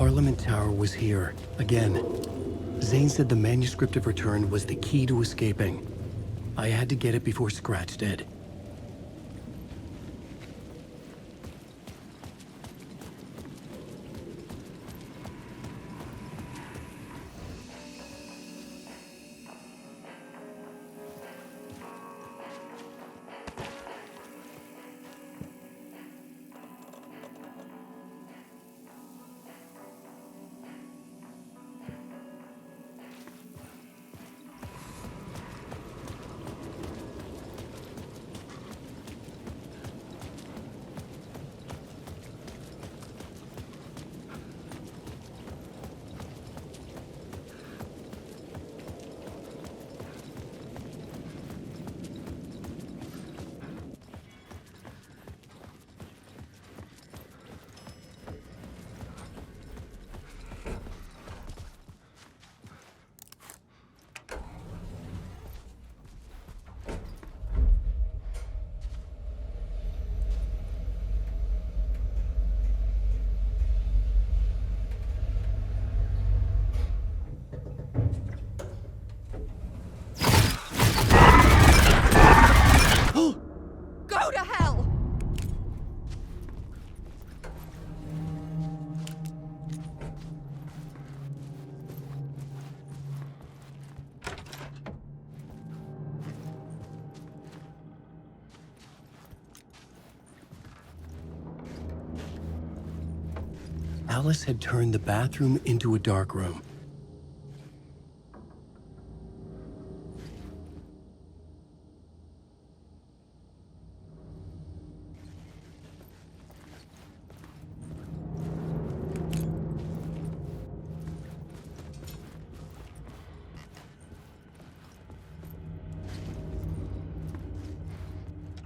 Parliament Tower was here, again. Zane said the manuscript of return was the key to escaping. I had to get it before Scratch did. Go to hell! Alice had turned the bathroom into a dark room.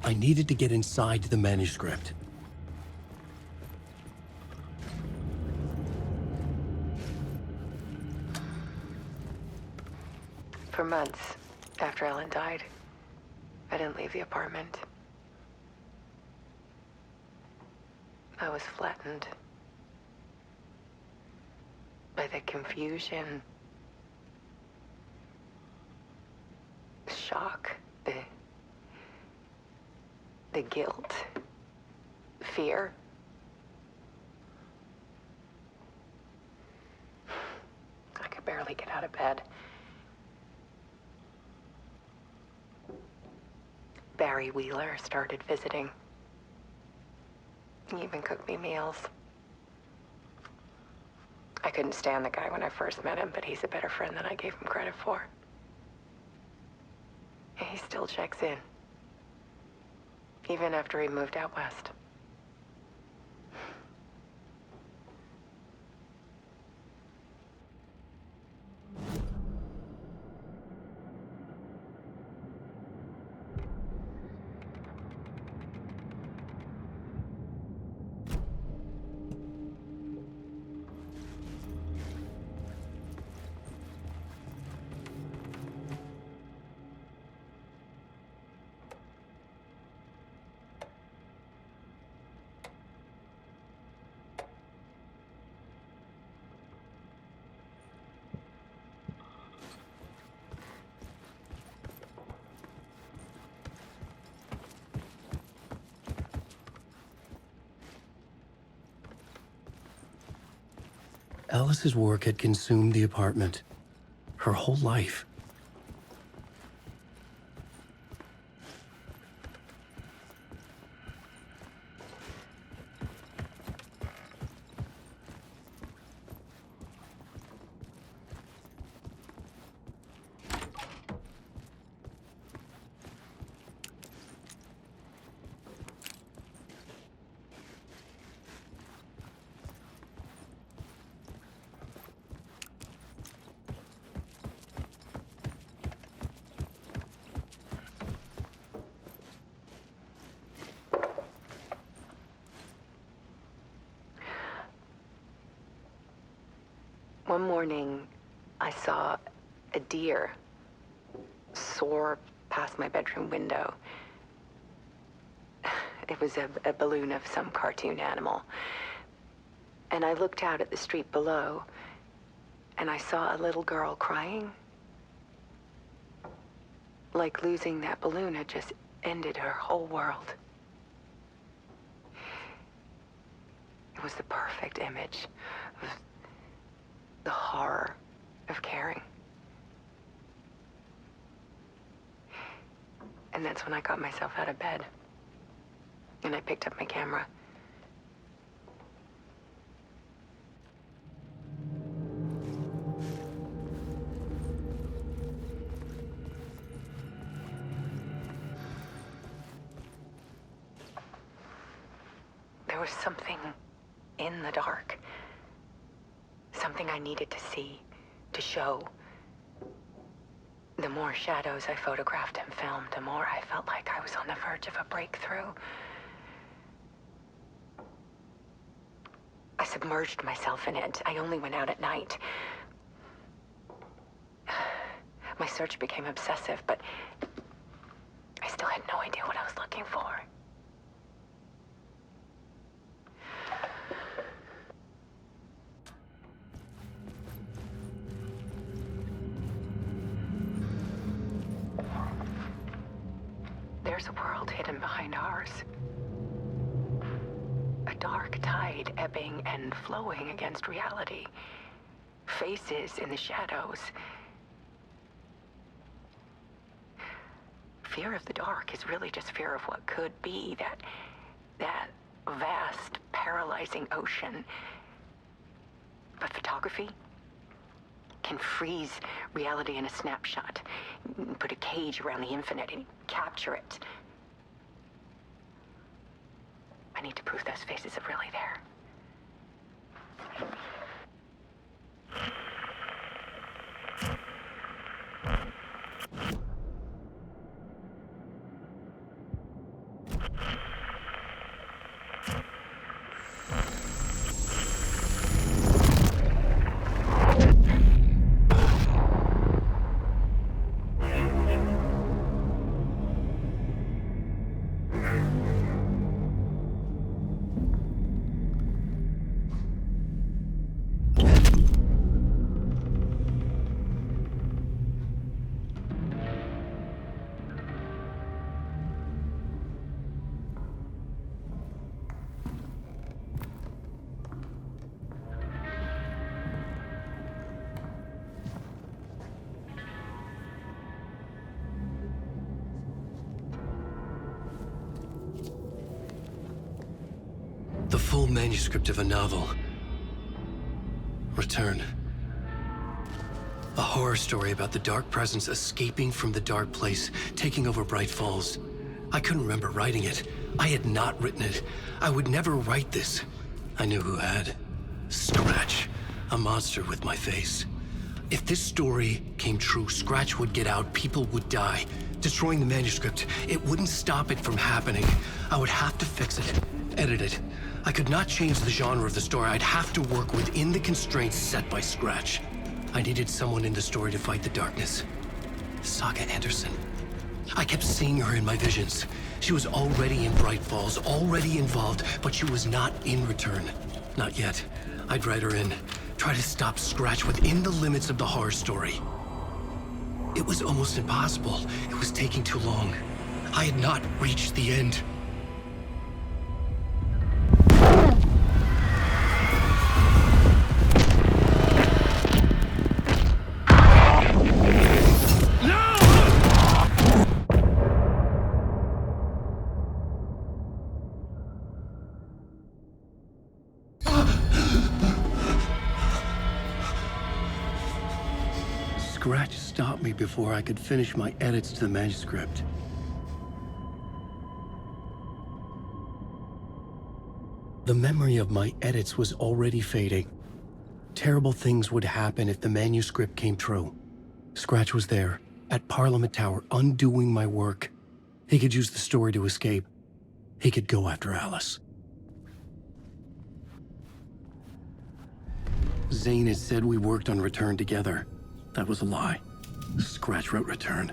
I needed to get inside the manuscript. For months after Ellen died, I didn't leave the apartment. I was flattened by the confusion, shock, the guilt, fear. I could barely get out of bed. Barry Wheeler started visiting. He even cooked me meals. I couldn't stand the guy when I first met him, but he's a better friend than I gave him credit for. And he still checks in, even after he moved out west. Alice's work had consumed the apartment. Her whole life. One morning, I saw a deer soar past my bedroom window. It was a balloon of some cartoon animal. And I looked out at the street below, and I saw a little girl crying. Like losing that balloon had just ended her whole world. It was the perfect image of the horror of caring. And that's when I got myself out of bed. And I picked up my camera. There was something in the dark. Something I needed to see, to show. The more shadows I photographed and filmed, the more I felt like I was on the verge of a breakthrough. I submerged myself in it. I only went out at night. My search became obsessive, but I still had no idea what I was looking for. There's a world hidden behind ours. A dark tide ebbing and flowing against reality. Faces in the shadows. Fear of the dark is really just fear of what could be, that vast, paralyzing ocean. But photography can freeze reality in a snapshot. Put a cage around the infinite and capture it. I need to prove those faces are really there. The full manuscript of a novel. Return. A horror story about the dark presence escaping from the dark place, taking over Bright Falls. I couldn't remember writing it. I had not written it. I would never write this. I knew who had. Scratch. A monster with my face. If this story came true, Scratch would get out, people would die. Destroying the manuscript, it wouldn't stop it from happening. I would have to fix it, edit it. I could not change the genre of the story. I'd have to work within the constraints set by Scratch. I needed someone in the story to fight the darkness. Saga Anderson. I kept seeing her in my visions. She was already in Bright Falls, already involved, but she was not in Return. Not yet. I'd write her in. Try to stop Scratch within the limits of the horror story. It was almost impossible. It was taking too long. I had not reached the end. Scratch stopped me before I could finish my edits to the manuscript. The memory of my edits was already fading. Terrible things would happen if the manuscript came true. Scratch was there, at Parliament Tower, undoing my work. He could use the story to escape. He could go after Alice. Zane had said we worked on Return together. That was a lie. Scratch wrote Return.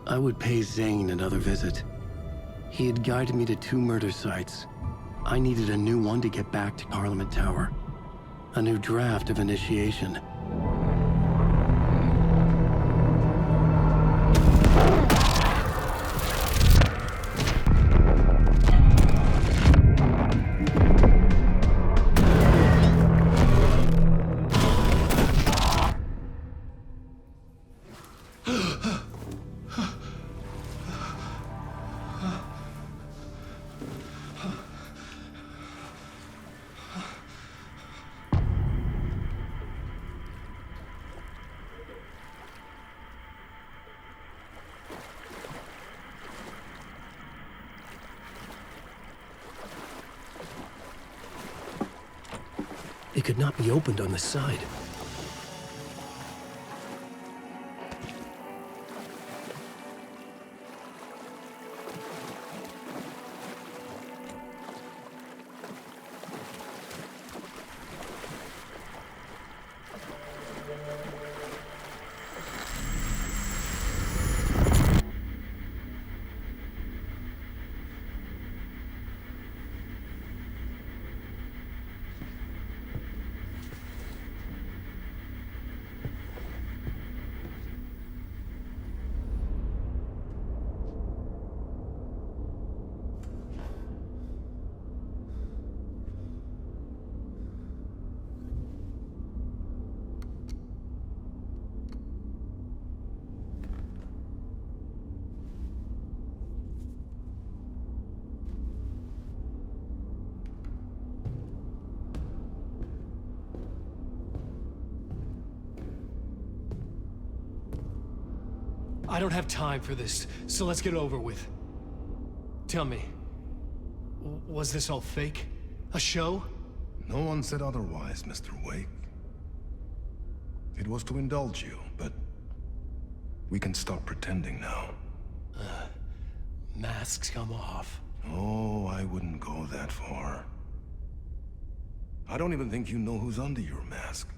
I would pay Zane another visit. He had guided me to 2 murder sites. I needed a new one to get back to Parliament Tower. A new draft of initiation. It could not be opened on this side. I don't have time for this, so let's get it over with. Tell me, was this all fake? A show? No one said otherwise, Mr. Wake. It was to indulge you, but we can stop pretending now. Masks come off. Oh, I wouldn't go that far. I don't even think you know who's under your mask,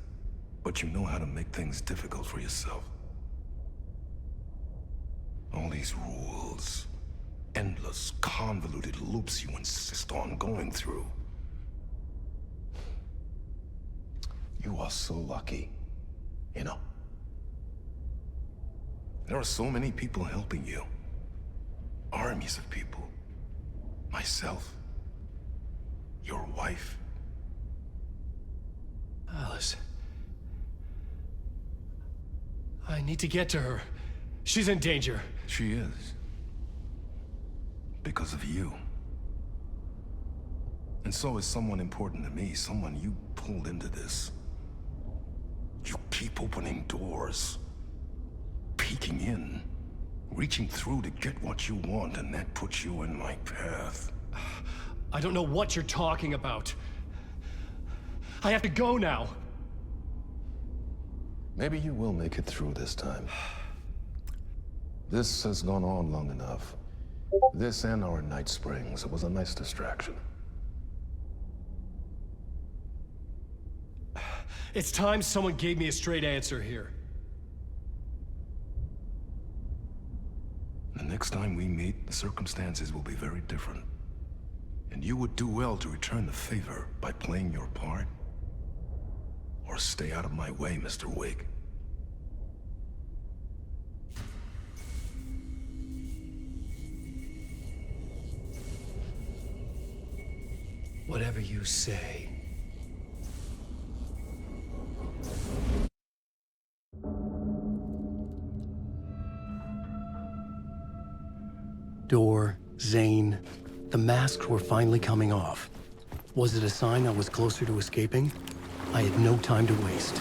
but you know how to make things difficult for yourself. All these rules, endless, convoluted loops you insist on going through. You are so lucky, you know. There are so many people helping you. Armies of people. Myself. Your wife. Alice. I need to get to her. She's in danger. She is. Because of you. And so is someone important to me, someone you pulled into this. You keep opening doors. Peeking in. Reaching through to get what you want, and that puts you in my path. I don't know what you're talking about. I have to go now. Maybe you will make it through this time. This has gone on long enough. This and our night springs. It was a nice distraction. It's time someone gave me a straight answer here. The next time we meet, the circumstances will be very different. And you would do well to return the favor by playing your part. Or stay out of my way, Mr. Wake. Whatever you say. Door, Zane, the masks were finally coming off. Was it a sign I was closer to escaping? I had no time to waste.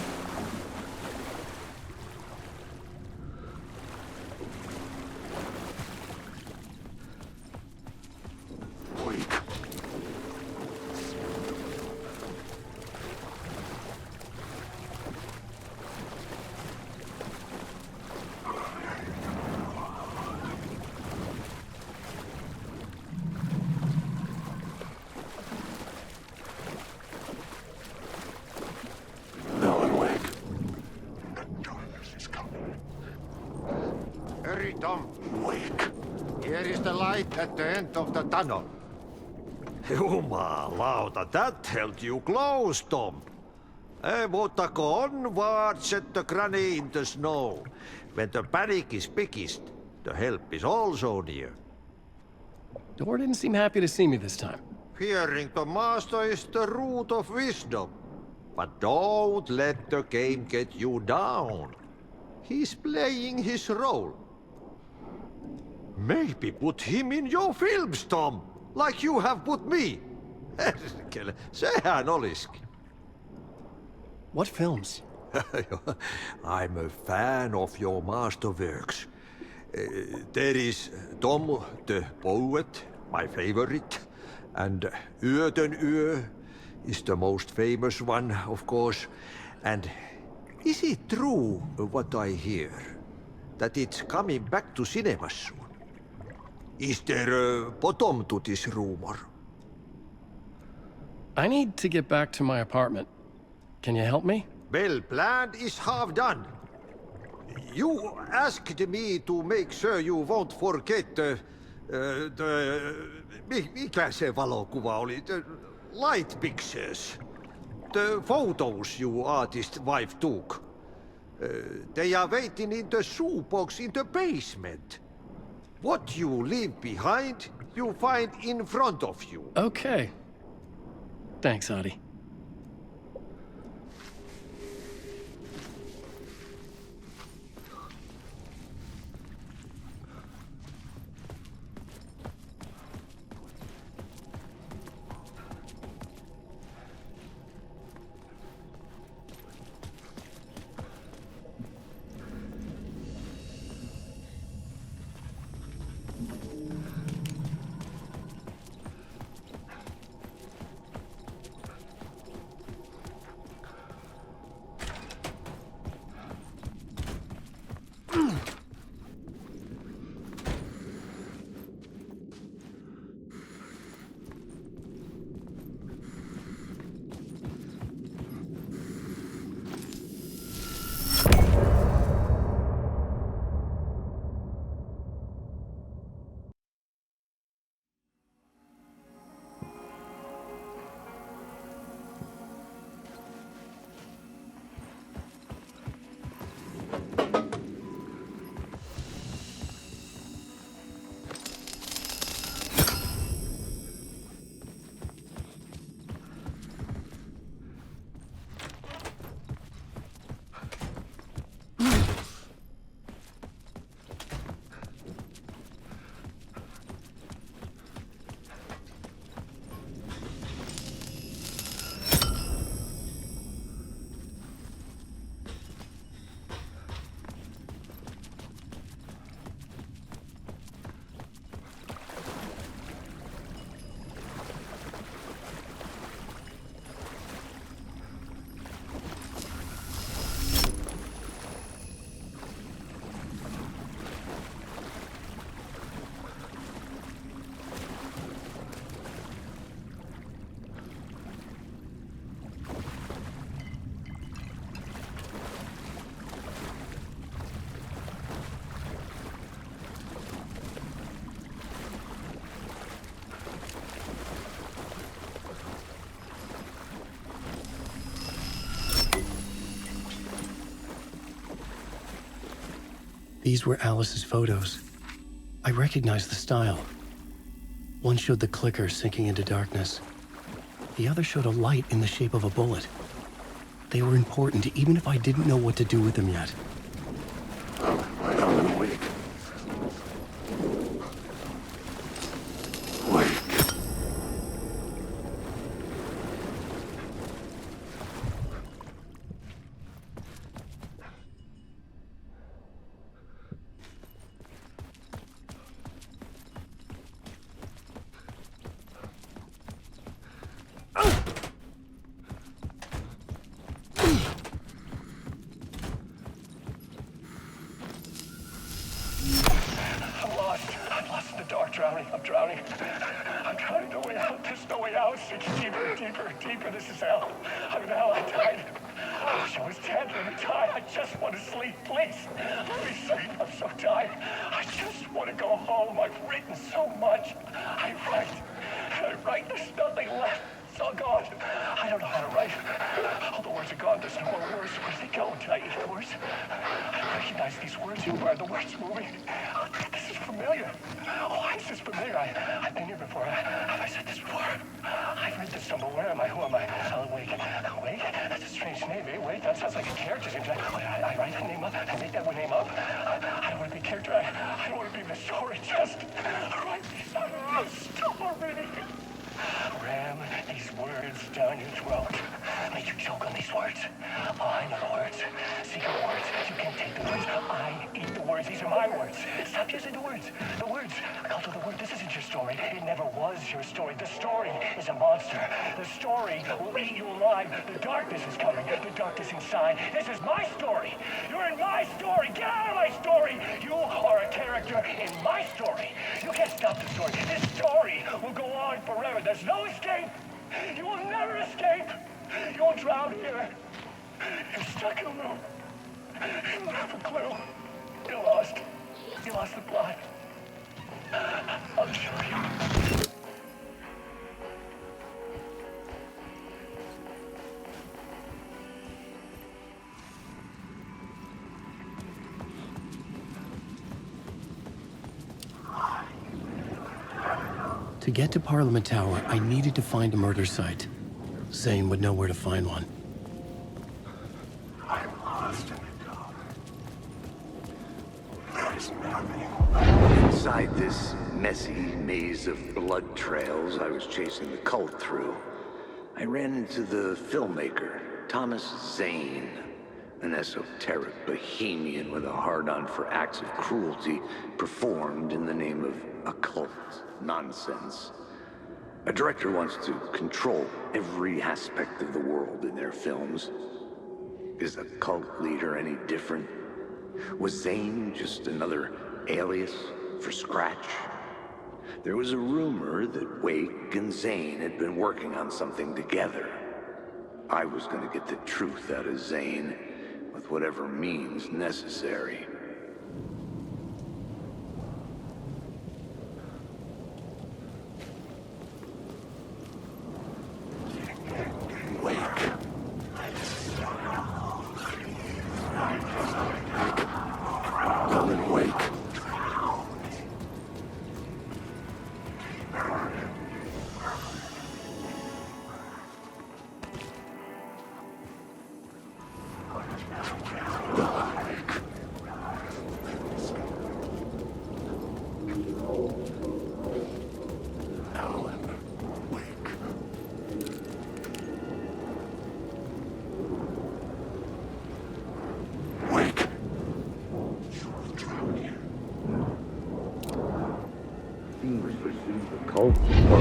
Hurry, Tom. Wake. Here is the light at the end of the tunnel. Jumalauta, that held you close, Tom. Mutta onward, said the granny in the snow. When the panic is biggest, the help is also near. Door didn't seem happy to see me this time. Fearing the master is the root of wisdom. But don't let the game get you down. He's playing his role. Maybe put him in your films, Tom, like you have put me. Sehän olisikin. What films? I'm a fan of your masterworks. There is Tom the Poet, my favorite, and Yöten Yö is the most famous one, of course. And is it true what I hear, that it's coming back to cinemas soon? Is there a bottom to this rumor? I need to get back to my apartment. Can you help me? Well, plan is half done. You asked me to make sure you won't forget mikä se valokuva oli? The light pictures. The photos you artist wife took. They are waiting in the shoebox in the basement. What you leave behind, you find in front of you. Okay. Thanks, Adi. These were Alice's photos. I recognized the style. One showed the clicker sinking into darkness. The other showed a light in the shape of a bullet. They were important, even if I didn't know what to do with them yet. I'm drowning. I'm drowning. No way out. There's no way out. It's deeper, deeper, deeper. This is hell. I'm in hell. I died. I wish I was dead. Let me die. I just want to sleep, please. Let me sleep. I'm so tired. I just want to go home. I've written so much. I write. And I write. There's nothing left. It's all gone. I don't know how to write. All the words are gone. There's no more words. Where do they go? Did I eat the words? I don't recognize these words. Who are the words moving? Oh, this is familiar. Oh, why is this familiar? I've been here before. Have I said this before? I've read this somewhere. Where am I? Who am I? Wake. Wake? That's a strange name, eh? Wake? That sounds like a character's name. I write that name up. I make that name up. I don't want to be a character. I don't want to be the story. Just write the story. Ram these words down your throat. Make you choke on these words. Oh, I know the words. Secret words. You can't take the words. I eat the words. These are my words. Stop using the words. The words. Culture the word. This isn't your story. It never was your story. The story is a monster. The story will eat you alive. The darkness is coming. The darkness inside. This is my story. You're in my story. Get out of my story. You are a character in my story. You can't stop the story. This story will go on forever. There's no escape. You will never escape. You won't drown here. You're stuck in a room. You don't have a clue. You're lost. You lost the plot. I'll show you. To get to Parliament Tower, I needed to find a murder site. Zane would know where to find one. I'm lost in the dark. There's nothing. Inside this messy maze of blood trails I was chasing the cult through, I ran into the filmmaker, Thomas Zane, an esoteric bohemian with a hard-on for acts of cruelty performed in the name of occult nonsense. A director wants to control every aspect of the world in their films. Is a cult leader any different? Was Zane just another alias for Scratch? There was a rumor that Wake and Zane had been working on something together. I was going to get the truth out of Zane with whatever means necessary.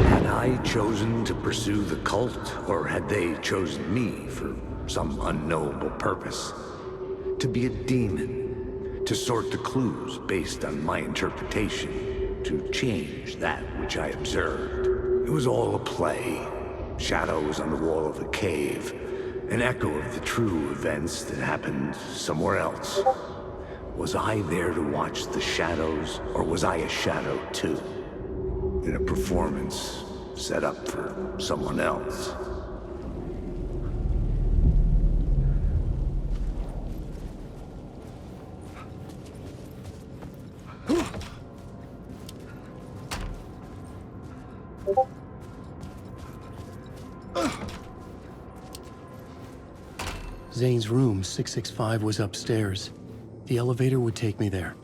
Had I chosen to pursue the cult, or had they chosen me for some unknowable purpose? To be a demon, to sort the clues based on my interpretation, to change that which I observed. It was all a play. Shadows on the wall of the cave, an echo of the true events that happened somewhere else. Was I there to watch the shadows, or was I a shadow too? In a performance set up for someone else. Zane's room, 665, was upstairs. The elevator would take me there.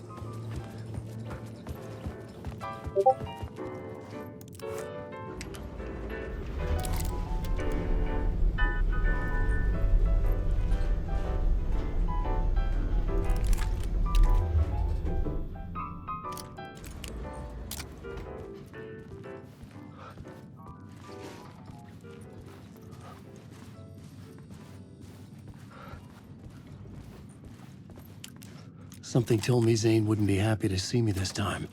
Something told me Zane wouldn't be happy to see me this time.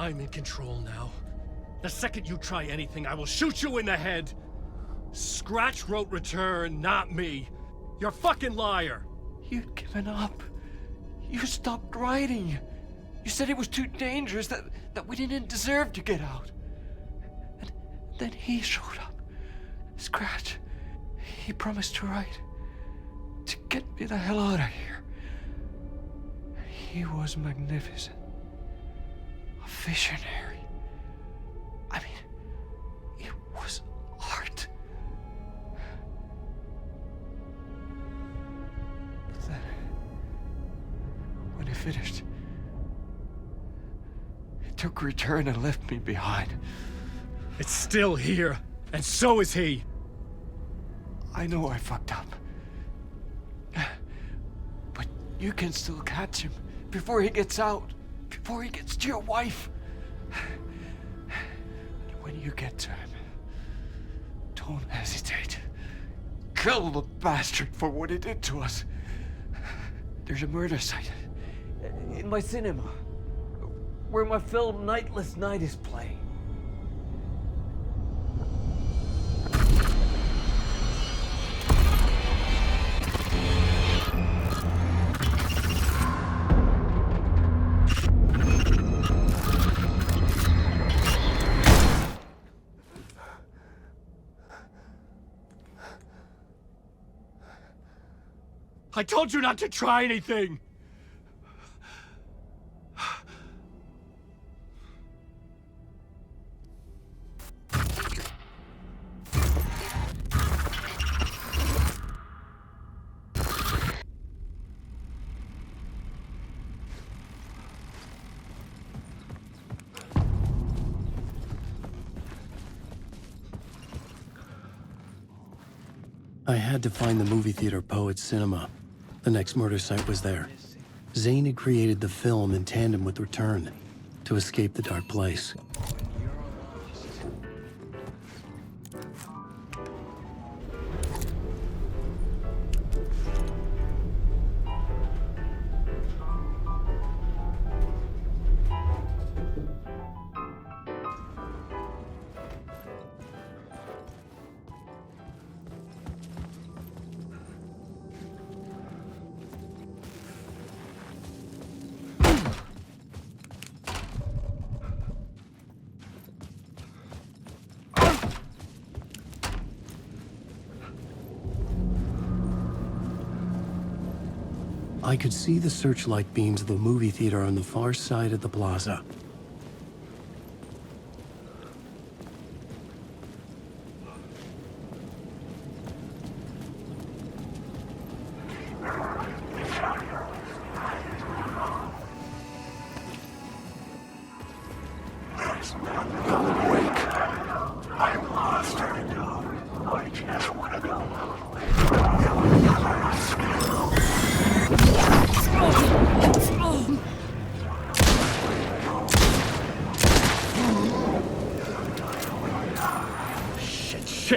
I'm in control now. The second you try anything, I will shoot you in the head. Scratch wrote return, not me. You're a fucking liar. You'd given up. You stopped writing. You said it was too dangerous, that we didn't deserve to get out. And then he showed up. Scratch. He promised to write. To get me the hell out of here. He was magnificent. A visionary. I mean, it was art. But then, when he finished, he took return and left me behind. It's still here, and so is he. I know I fucked up. But you can still catch him before he gets out, before he gets to your wife. And when you get to him, don't hesitate. Kill the bastard for what he did to us. There's a murder site in my cinema where my film Nightless Night is playing. I told you not to try anything! I had to find the movie theater Poets Cinema. The next murder site was there. Zane had created the film in tandem with Return to escape the dark place. I could see the searchlight beams of the movie theater on the far side of the plaza.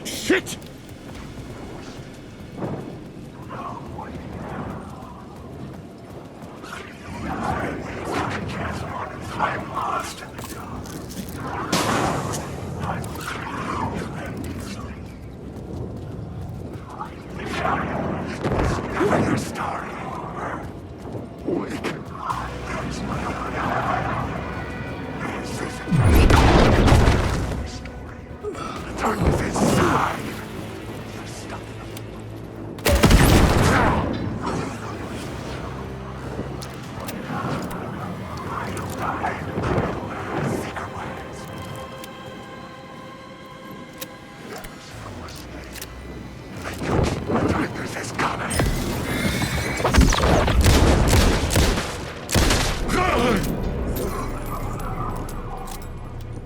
Shit! I'm lost. You're starting over. Wake. There's my story. The darkness inside.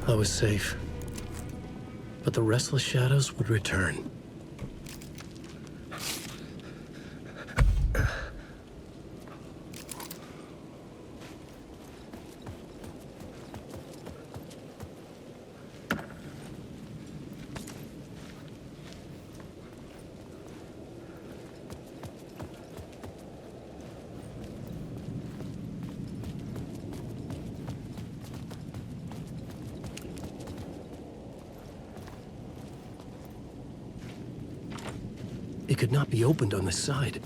I was safe, but the restless shadows would return. It could not be opened on this side.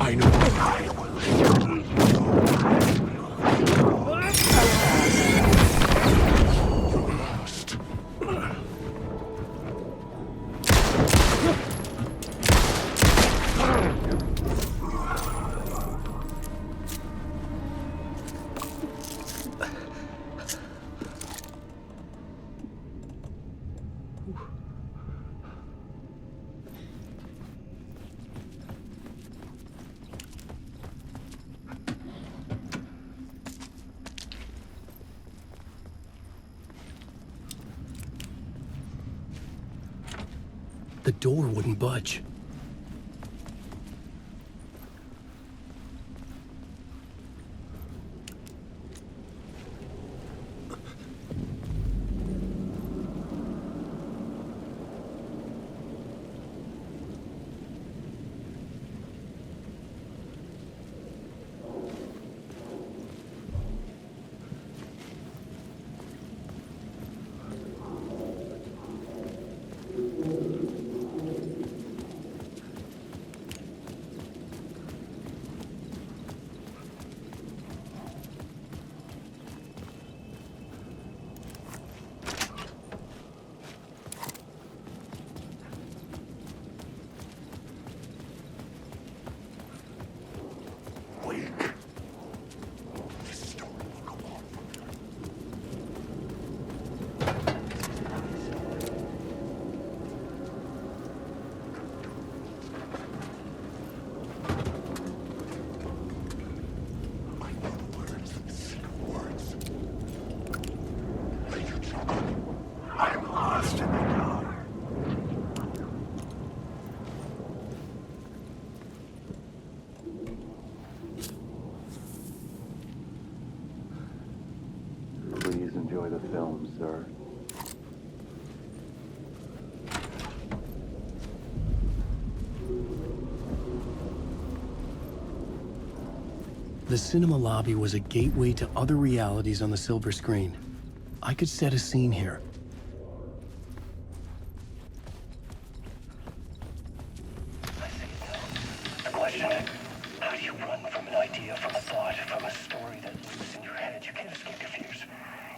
I know I The door wouldn't budge. Please enjoy the film, sir. The cinema lobby was a gateway to other realities on the silver screen. I could set a scene here. I see it now. The question, how do you run from an idea, from a thought, from a story that lives in your head? You can't escape your fears.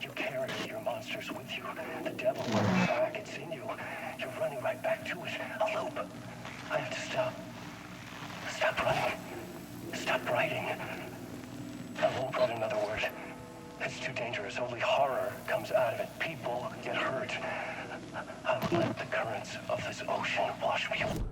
You carry your monsters with you. The devil is back, it's in you. You're running right back to it. A loop. I have to stop. Stop running. Stop writing. I won't write another word. It's too dangerous. Only horror comes out of it. People get hurt. I'll let the currents of this ocean wash me away.